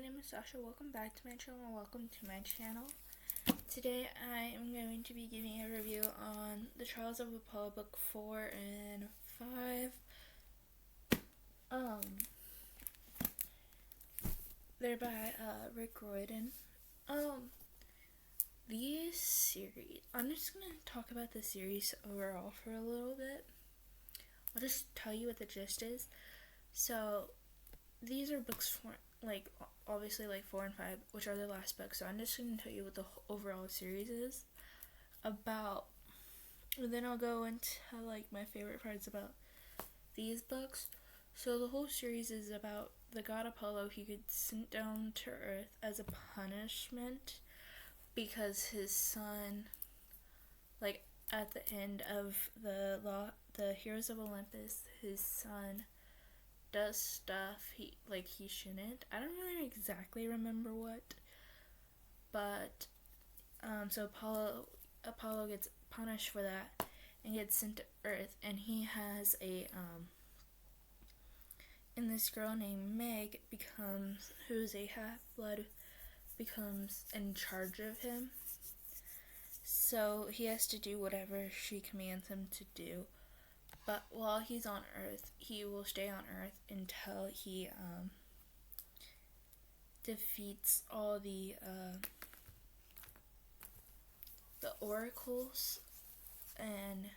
name is Sasha. Welcome back to my channel, or welcome to my channel. Today I am going to be giving a review on The Trials of Apollo Book 4 and 5. They're by Rick Riordan. These series, I'm just going to talk about the series overall for a little bit. I'll just tell you what the gist is. So, these are books for, obviously 4 and 5, which are the last books. So I'm just going to tell you what the overall series is about. And then I'll go into, my favorite parts about these books. So the whole series is about the god Apollo. He gets sent down to Earth as a punishment because his son, at the end of the Heroes of Olympus, his son does stuff he shouldn't. I don't really exactly remember what, but so Apollo gets punished for that and gets sent to Earth, and he has and this girl named Meg who's a half-blood, becomes in charge of him. So he has to do whatever she commands him to do. But while he's on Earth, he will stay on Earth until he defeats all the oracles, and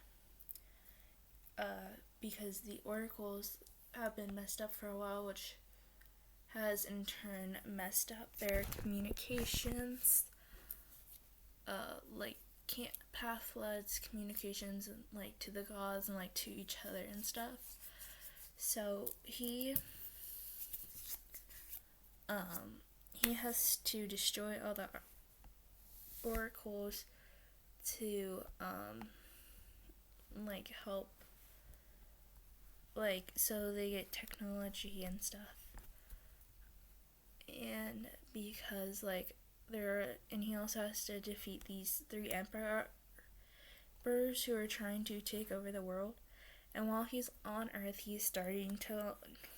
because the oracles have been messed up for a while, which has in turn messed up their communications, Pathflood's communications, and to the gods and to each other and stuff. So he has to destroy all the oracles to help, so they get technology and stuff. And because and he also has to defeat these 3 emperors who are trying to take over the world. And while he's on Earth, he's starting to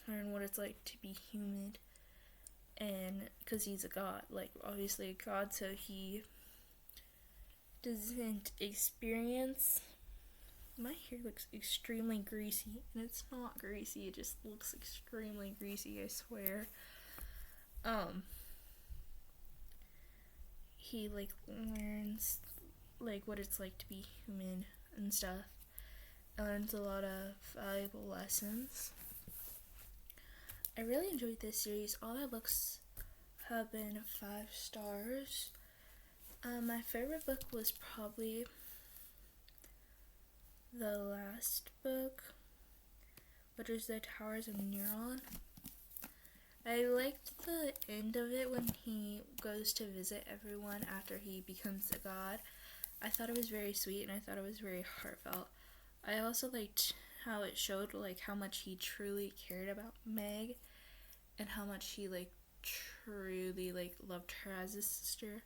learn what it's like to be human, and because he's a god, obviously a god, so he doesn't experience. My hair looks extremely greasy, and it's not greasy, it just looks extremely greasy, I swear. He learns what it's like to be human and stuff. I learned a lot of valuable lessons. I really enjoyed this series. All the books have been 5 stars. My favorite book was probably the last book, which is The Towers of Neuron. I liked the end of it when he goes to visit everyone after he becomes a god. I thought it was very sweet, and I thought it was very heartfelt. I also liked how it showed how much he truly cared about Meg, and how much he truly loved her as his sister.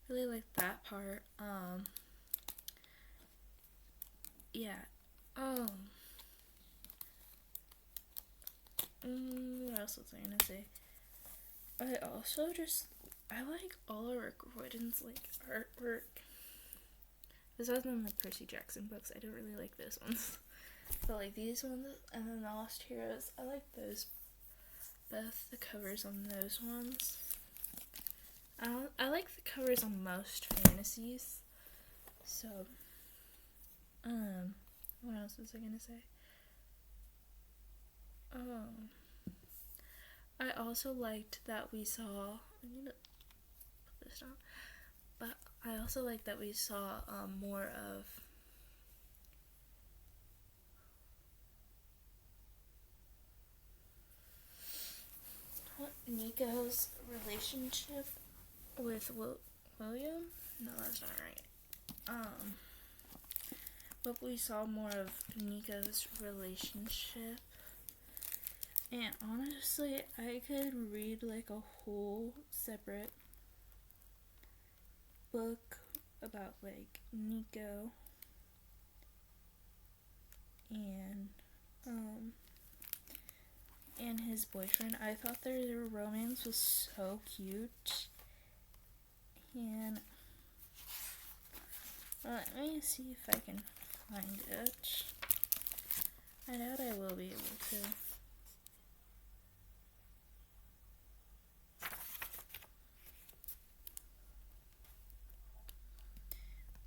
Really liked that part. What else was I gonna say? I like all of Rick Riordan's artwork. Besides than the Percy Jackson books, I don't really like those ones. But these ones, and then The Lost Heroes, I like those. Both the covers on those ones. I like the covers on most fantasies. So, what else was I gonna say? I also liked that we saw, I need to put this down, but I also liked that we saw more of Nico's relationship with William? No, that's not right. But we saw more of Nico's relationship. And honestly, I could read a whole separate book about Nico and and his boyfriend. I thought their romance was so cute. And let me see if I can find it. I doubt I will be able to.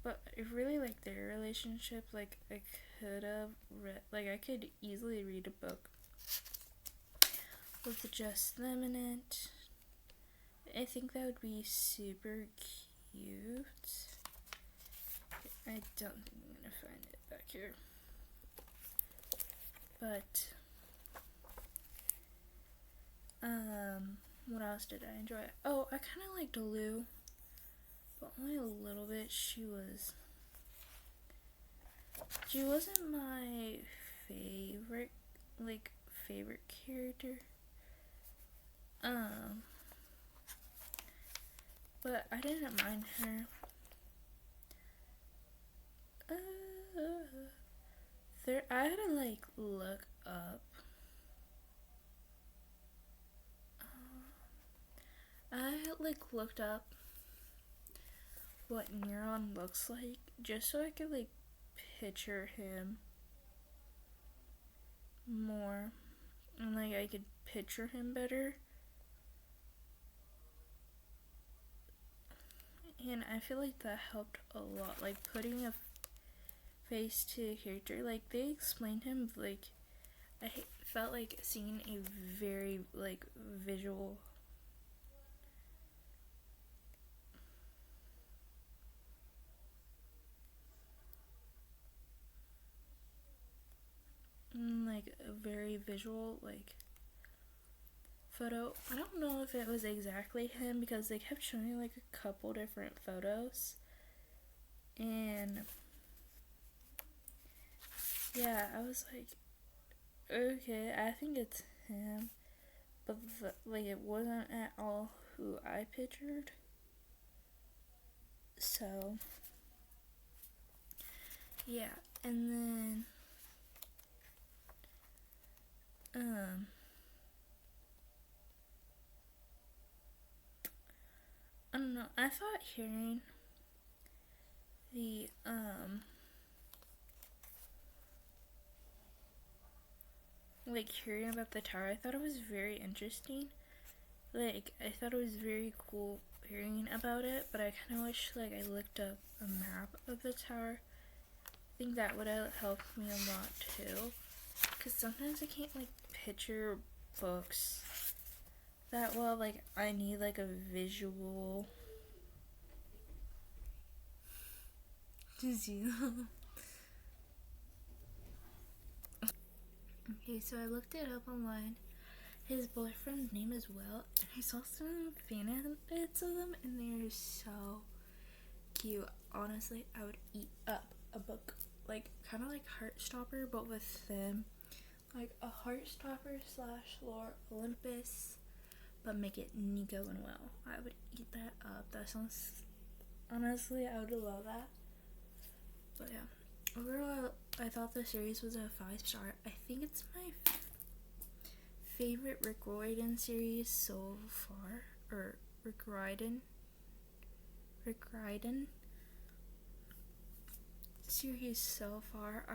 But I really like their relationship. Like, I could have read, like, I could easily read a book with just them in it. I think that would be super cute. I don't think I'm gonna find it back here. But, what else did I enjoy? Oh, I kind of liked Lou, but only a little bit. She wasn't my favorite, favorite character. But I didn't mind her. I had to look up. I looked up what Neuron looks like just so I could picture him more, and I could picture him better. And I feel like that helped a lot, putting a face to a character. They explained him, I felt like seeing a very visual a very visual photo. I don't know if it was exactly him because they kept showing a couple different photos, and yeah, I was like, okay, I think it's him, but it wasn't at all who I pictured. So yeah, and then I don't know, I thought hearing the hearing about the tower, I thought it was very interesting. I thought it was very cool hearing about it, but I kind of wish I looked up a map of the tower. I think that would have helped me a lot too, because sometimes I can't picture books that well. I need a visual. Okay, so I looked it up online. His boyfriend's name is Will, and I saw some fan edits of them, and they're so cute. Honestly, I would eat up a book, kind of like Heartstopper, but with them, a Heartstopper / Lore Olympus, but make it Nico and Will. I would eat that up. That sounds, honestly, I would love that. But yeah, overall, I thought the series was a 5-star. I think it's my favorite Rick Riordan series so far, or Rick Riordan series so far.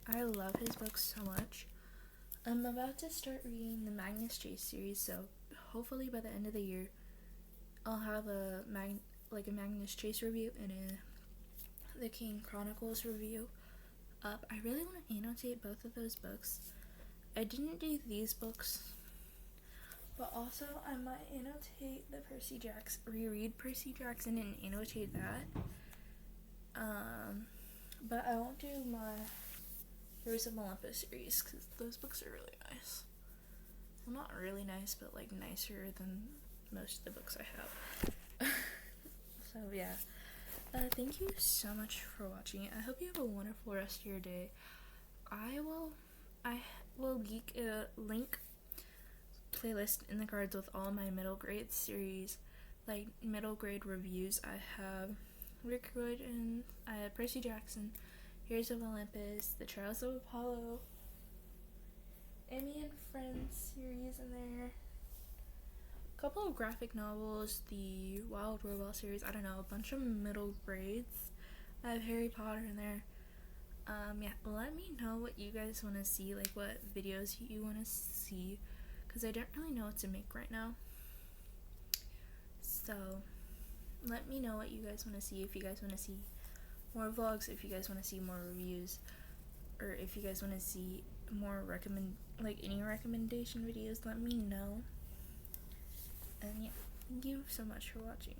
I love his books so much. I'm about to start reading the Magnus Chase series, so hopefully by the end of the year, I'll have a Magnus Chase review and the King Chronicles review up. I really want to annotate both of those books. I didn't do these books, but also I might annotate the reread Percy Jackson and annotate that. But I won't do my Heroes of Olympus series because those books are really nice. Well, not really nice, but nicer than most of the books I have. So yeah, thank you so much for watching. I hope you have a wonderful rest of your day. I will link playlist in the cards with all my middle grade series, middle grade reviews. I have Rick Riordan, I have Percy Jackson, Heroes of Olympus, The Trials of Apollo, Amy and Friends series in there. A couple of graphic novels, the Wild Robot series, I don't know, a bunch of middle grades. I have Harry Potter in there. Yeah, let me know what you guys want to see, like what videos you want to see, because I don't really know what to make right now. So, let me know what you guys want to see, if you guys want to see more vlogs, if you guys want to see more reviews, or if you guys want to see more any recommendation videos, let me know. And yeah, thank you so much for watching.